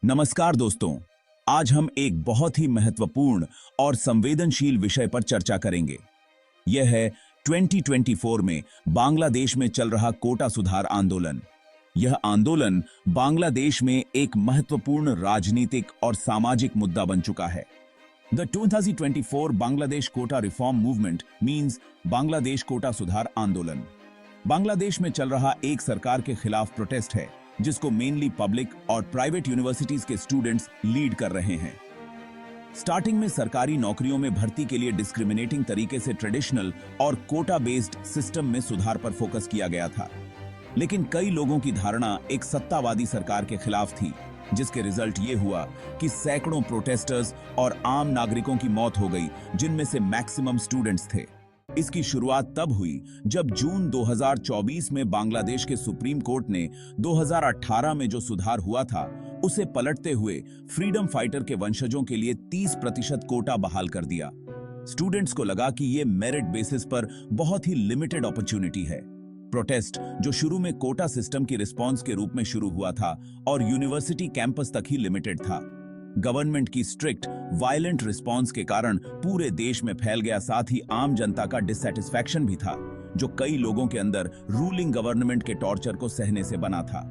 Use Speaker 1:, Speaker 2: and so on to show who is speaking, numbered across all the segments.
Speaker 1: नमस्कार दोस्तों, आज हम एक बहुत ही महत्वपूर्ण और संवेदनशील विषय पर चर्चा करेंगे। यह है 2024 में बांग्लादेश में चल रहा कोटा सुधार आंदोलन। यह आंदोलन बांग्लादेश में एक महत्वपूर्ण राजनीतिक और सामाजिक मुद्दा बन चुका है। The 2024 Bangladesh quota reform movement means Bangladesh quota सुधार आंदोलन बांग्लादेश में चल रहा एक सरकार के खिलाफ प्रोटेस्ट है, जिसको मेनली पब्लिक और प्राइवेट यूनिवर्सिटीज के स्टूडेंट्स लीड कर रहे हैं। स्टार्टिंग में सरकारी नौकरियों में भर्ती के लिए डिस्क्रिमिनेटिंग तरीके से ट्रेडिशनल और कोटा बेस्ड सिस्टम में सुधार पर फोकस किया गया था, लेकिन कई लोगों की धारणा एक सत्तावादी सरकार के खिलाफ थी, जिसके रिजल्ट ये हुआ कि सैकड़ों प्रोटेस्टर्स और आम नागरिकों की मौत हो गई, जिनमें से मैक्सिमम स्टूडेंट्स थे। इसकी शुरुआत तब हुई जब जून 2024 में बांग्लादेश के सुप्रीम कोर्ट ने 2018 में जो सुधार हुआ था उसे पलटते हुए फ्रीडम फाइटर के वंशजों के लिए 30% कोटा बहाल कर दिया। स्टूडेंट्स को लगा कि ये मेरिट बेसिस पर बहुत ही लिमिटेड अपॉर्चुनिटी है। प्रोटेस्ट, जो शुरू में कोटा सिस्टम की रिस्पॉन्स के रूप में शुरू हुआ था और यूनिवर्सिटी कैंपस तक ही लिमिटेड था, गवर्नमेंट की स्ट्रिक्ट वायलेंट रिस्पॉन्स के कारण पूरे देश में फैल गया। साथ ही आम जनता का डिससैटिस्फैक्शन भी था, जो कई लोगों के अंदर रूलिंग गवर्नमेंट के टॉर्चर को सहने से बना था।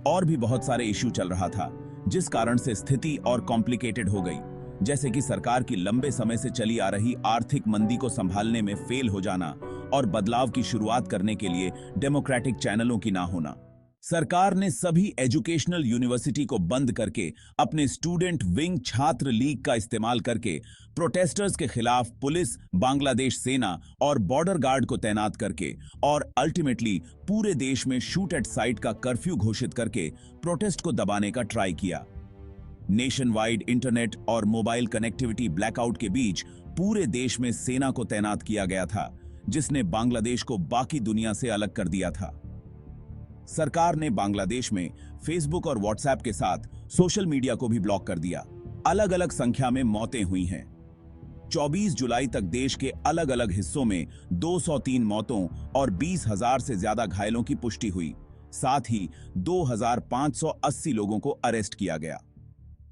Speaker 1: और भी बहुत सारे इश्यू चल रहा था, जिस कारण से स्थिति और कॉम्प्लिकेटेड हो गई, जैसे कि सरकार की लंबे समय से चली आ रही आर्थिक मंदी को संभालने में फेल हो जाना और बदलाव की शुरुआत करने के लिए डेमोक्रेटिक चैनलों की ना होना। सरकार ने सभी एजुकेशनल यूनिवर्सिटी को बंद करके अपने स्टूडेंट विंग छात्र लीग का इस्तेमाल करके प्रोटेस्टर्स के खिलाफ पुलिस, बांग्लादेश सेना और बॉर्डर गार्ड को तैनात करके और अल्टीमेटली पूरे देश में शूट एट साइट का कर्फ्यू घोषित करके प्रोटेस्ट को दबाने का ट्राई किया। नेशन वाइड इंटरनेट और मोबाइल कनेक्टिविटी ब्लैकआउट के बीच पूरे देश में सेना को तैनात किया गया था, जिसने बांग्लादेश को बाकी दुनिया से अलग कर दिया था। सरकार ने बांग्लादेश में फेसबुक और व्हाट्सएप के साथ सोशल मीडिया को भी ब्लॉक कर दिया। अलग अलग संख्या में मौतें हुई हैं। 24 जुलाई तक देश के अलग अलग हिस्सों में 203 मौतों और 20,000 से ज्यादा घायलों की पुष्टि हुई। साथ ही 2,580 लोगों को अरेस्ट किया गया।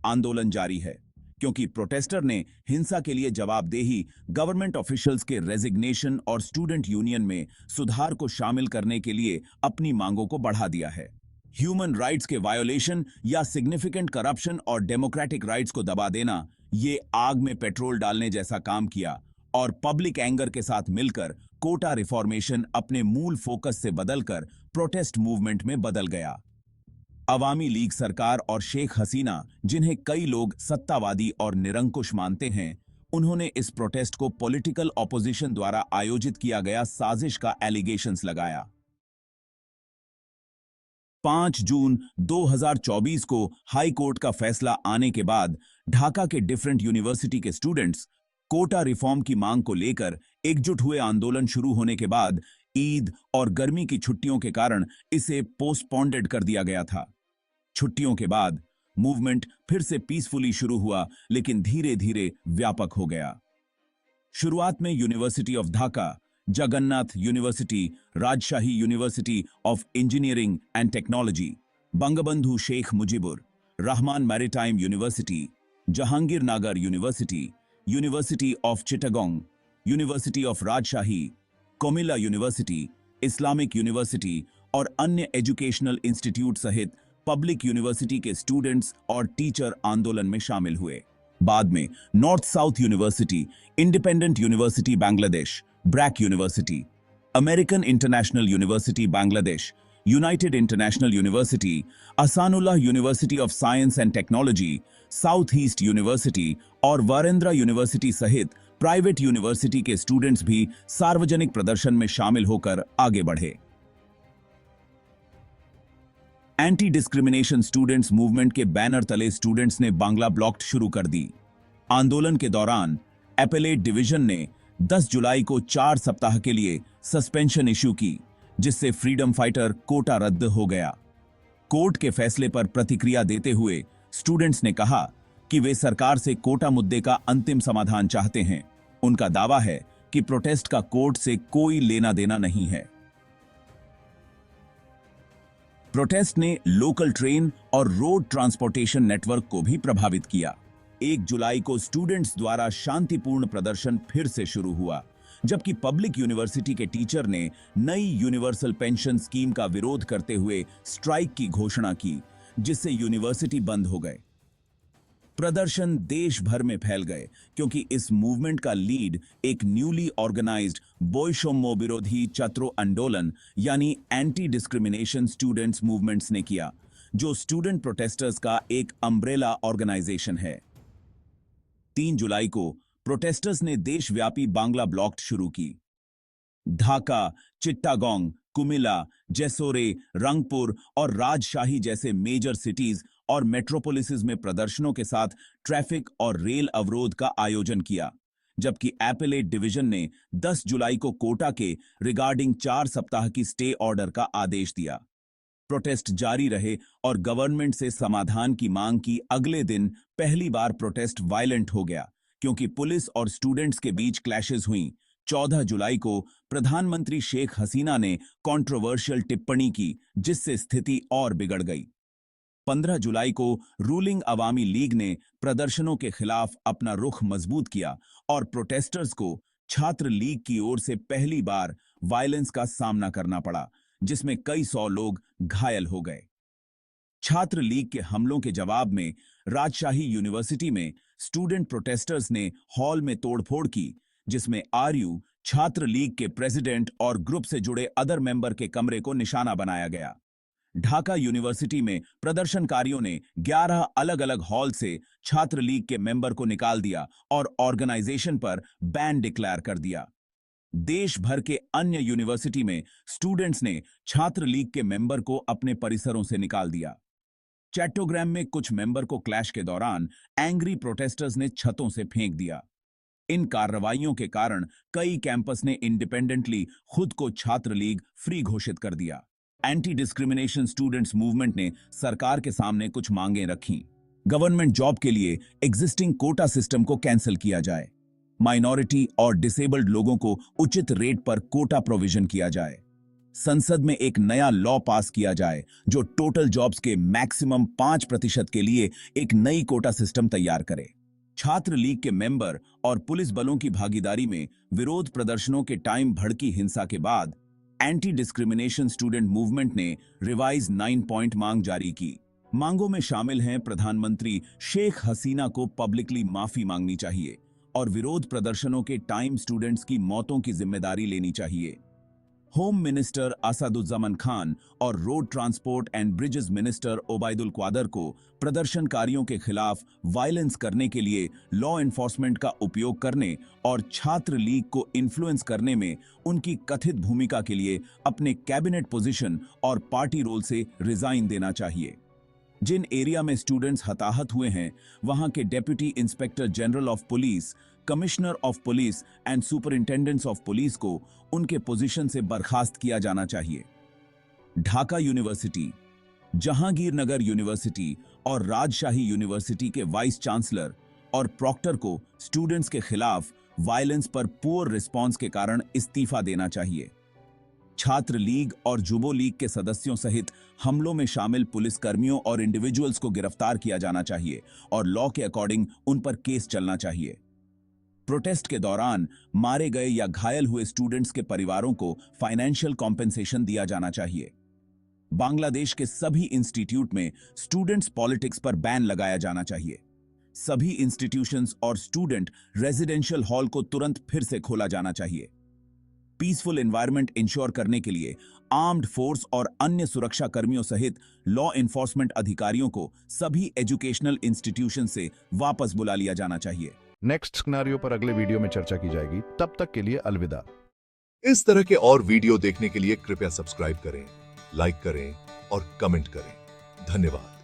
Speaker 1: आंदोलन जारी है क्योंकि प्रोटेस्टर ने हिंसा के लिए जवाबदेही गवर्नमेंट ऑफिशियल्स के रेजिग्नेशन और स्टूडेंट यूनियन में सुधार को शामिल करने के लिए अपनी मांगों को बढ़ा दिया है। ह्यूमन राइट्स के वायोलेशन या सिग्निफिकेंट करप्शन और डेमोक्रेटिक राइट्स को दबा देना, ये आग में पेट्रोल डालने जैसा काम किया और पब्लिक एंगर के साथ मिलकर कोटा रिफॉर्मेशन अपने मूल फोकस से बदलकर प्रोटेस्ट मूवमेंट में बदल गया। अवामी लीग सरकार और शेख हसीना, जिन्हें कई लोग सत्तावादी और निरंकुश मानते हैं, उन्होंने इस प्रोटेस्ट को पॉलिटिकल ऑपोजिशन द्वारा आयोजित किया गया साजिश का एलिगेशंस लगाया। 5 जून 2024 को हाई कोर्ट का फैसला आने के बाद ढाका के डिफरेंट यूनिवर्सिटी के स्टूडेंट्स कोटा रिफॉर्म की मांग को लेकर एकजुट हुए। आंदोलन शुरू होने के बाद ईद और गर्मी की छुट्टियों के कारण इसे पोस्टपोन्डेड कर दिया गया था। छुट्टियों के बाद मूवमेंट फिर से पीसफुली शुरू हुआ, लेकिन धीरे धीरे व्यापक हो गया। शुरुआत में university of Dhaka, Jagannath university, Rajshahi university of engineering and technology, Bangabandhu Sheikh Mujibur Rahman maritime university, Jahangirnagar university, university of Chittagong, university of Rajshahi, Comilla university, Islamic university और अन्य एजुकेशनल इंस्टीट्यूट सहित पब्लिक यूनिवर्सिटी के स्टूडेंट्स और टीचर आंदोलन में शामिल हुए। बाद में north south university, independent university Bangladesh, BRAC university, American international university Bangladesh, united international university, Ahsanullah university of science and technology, south east university और वारेंद्रा यूनिवर्सिटी सहित प्राइवेट यूनिवर्सिटी के स्टूडेंट्स भी सार्वजनिक प्रदर्शन में शामिल होकर आगे बढ़े। एंटी डिस्क्रिमिनेशन स्टूडेंट्स मूवमेंट के बैनर तले स्टूडेंट्स ने बांग्ला ब्लॉक शुरू कर दी। आंदोलन के दौरान एपेलेट डिवीजन ने 10 जुलाई को 4 सप्ताह के लिए सस्पेंशन इश्यू की, जिससे फ्रीडम फाइटर कोटा रद्द हो गया। कोर्ट के फैसले पर प्रतिक्रिया देते हुए स्टूडेंट्स ने कहा कि वे सरकार से कोटा मुद्दे का अंतिम समाधान चाहते हैं। उनका दावा है कि प्रोटेस्ट का कोर्ट से कोई लेना देना नहीं है। प्रोटेस्ट ने लोकल ट्रेन और रोड ट्रांसपोर्टेशन नेटवर्क को भी प्रभावित किया। 1 जुलाई को स्टूडेंट्स द्वारा शांतिपूर्ण प्रदर्शन फिर से शुरू हुआ, जबकि पब्लिक यूनिवर्सिटी के टीचर ने नई यूनिवर्सल पेंशन स्कीम का विरोध करते हुए स्ट्राइक की घोषणा की, जिससे यूनिवर्सिटी बंद हो गए। प्रदर्शन देश भर में फैल गए क्योंकि इस मूवमेंट का लीड एक न्यूली ऑर्गेनाइज्ड बोयशोमो विरोधी चत्रो आंदोलन यानी एंटी डिस्क्रिमिनेशन स्टूडेंट्स मूवमेंट्स ने किया, जो स्टूडेंट प्रोटेस्टर्स का एक अम्ब्रेला ऑर्गेनाइजेशन है। 3 जुलाई को प्रोटेस्टर्स ने देशव्यापी बांग्ला ब्लॉक शुरू की। ढाका, चिट्टागोंग, कुमिला, जैसोरे, रंगपुर और राजशाही जैसे मेजर सिटीज और मेट्रोपोलिसेस में प्रदर्शनों के साथ ट्रैफिक और रेल अवरोध का आयोजन किया, जबकि एपेलेट डिवीजन ने 10 जुलाई को कोटा के रिगार्डिंग 4 सप्ताह की स्टे ऑर्डर का आदेश दिया। प्रोटेस्ट जारी रहे और गवर्नमेंट से समाधान की मांग की। अगले दिन पहली बार प्रोटेस्ट वायलेंट हो गया क्योंकि पुलिस और स्टूडेंट्स के बीच क्लैशेस हुई। 14 जुलाई को प्रधानमंत्री शेख हसीना ने कंट्रोवर्शियल टिप्पणी की, जिससे स्थिति और बिगड़ गई। 15 जुलाई को रूलिंग अवामी लीग ने प्रदर्शनों के खिलाफ अपना रुख मजबूत किया और प्रोटेस्टर्स को छात्र लीग की ओर से पहली बार वायलेंस का सामना करना पड़ा, जिसमें कई 100 लोग घायल हो गए। छात्र लीग के हमलों के जवाब में राजशाही यूनिवर्सिटी में स्टूडेंट प्रोटेस्टर्स ने हॉल में तोड़फोड़ की, जिसमें आरयू, छात्र लीग के प्रेसिडेंट और ग्रुप से जुड़े अदर मेंबर के कमरे को निशाना बनाया गया। ढाका यूनिवर्सिटी में प्रदर्शनकारियों ने 11 अलग अलग हॉल से छात्र लीग के मेंबर को निकाल दिया और ऑर्गेनाइजेशन पर बैन डिक्लेयर कर दिया। देश भर के अन्य यूनिवर्सिटी में स्टूडेंट्स ने छात्र लीग के मेंबर को अपने परिसरों से निकाल दिया। चट्टोग्राम में कुछ मेंबर को क्लैश के दौरान एंग्री प्रोटेस्टर्स ने छतों से फेंक दिया। इन कार्रवाइयों के कारण कई कैंपस ने इंडिपेंडेंटली खुद को छात्र लीग फ्री घोषित कर दिया। एंटी डिस्क्रिमिनेशन स्टूडेंट्स मूवमेंट ने सरकार के सामने कुछ मांगें रखीं। गवर्नमेंट जॉब के लिए एग्जिस्टिंग कोटा सिस्टम को कैंसिल किया जाए, माइनॉरिटी और डिसेबल्ड लोगों को उचित रेट पर कोटा प्रोविजन किया जाए, संसद में एक नया लॉ पास किया जाए जो टोटल जॉब्स के मैक्सिमम 5% के लिए एक नई कोटा सिस्टम तैयार करे। छात्र लीग के मेंबर और पुलिस बलों की भागीदारी में विरोध प्रदर्शनों के टाइम भड़की हिंसा के बाद एंटी डिस्क्रिमिनेशन स्टूडेंट मूवमेंट ने रिवाइज 9 पॉइंट मांग जारी की। मांगों में शामिल हैं प्रधानमंत्री शेख हसीना को पब्लिकली माफी मांगनी चाहिए और विरोध प्रदर्शनों के टाइम स्टूडेंट्स की मौतों की जिम्मेदारी लेनी चाहिए। होम मिनिस्टर असदुज्जमान खान और road transport and bridges minister Obaidul Quader को प्रदर्शनकारियों के खिलाफ वायलेंस करने के लिए लॉ एनफोर्समेंट का उपयोग करने और छात्र लीग को इन्फ्लुएंस करने में उनकी कथित भूमिका के लिए अपने कैबिनेट पोजीशन और पार्टी रोल से रिजाइन देना चाहिए। जिन एरिया में स्टूडेंट्स हताहत हुए हैं, वहां के deputy inspector general of police, commissioner of police and superintendents of police को उनके पोजीशन से बर्खास्त किया जाना चाहिए। ढाका यूनिवर्सिटी, जहांगीरनगर यूनिवर्सिटी और राजशाही यूनिवर्सिटी के वाइस चांसलर और प्रॉक्टर को स्टूडेंट्स के खिलाफ वायलेंस पर पुअर रिस्पॉन्स के कारण इस्तीफा देना चाहिए। छात्र लीग और जुबो लीग के सदस्यों सहित हमलों में शामिल पुलिसकर्मियों और इंडिविजुअल्स को गिरफ्तार किया जाना चाहिए और लॉ के अकॉर्डिंग उन पर केस चलना चाहिए। प्रोटेस्ट के दौरान मारे गए या घायल हुए स्टूडेंट्स के परिवारों को फाइनेंशियल कॉम्पेंसेशन दिया जाना चाहिए। बांग्लादेश के सभी इंस्टीट्यूट में स्टूडेंट्स पॉलिटिक्स पर बैन लगाया जाना चाहिए। सभी इंस्टीट्यूशंस और स्टूडेंट रेजिडेंशियल हॉल को तुरंत फिर से खोला जाना चाहिए। पीसफुल एनवायरनमेंट इंश्योर करने के लिए आर्म्ड फोर्स और अन्य सुरक्षा कर्मियों सहित लॉ एनफोर्समेंट अधिकारियों को सभी एजुकेशनल इंस्टीट्यूशन से वापस बुला लिया जाना चाहिए।
Speaker 2: नेक्स्ट सिनेरियो पर अगले वीडियो में चर्चा की जाएगी। तब तक के लिए अलविदा।
Speaker 3: इस तरह के और वीडियो देखने के लिए कृपया सब्सक्राइब करें, लाइक करें और कमेंट करें। धन्यवाद।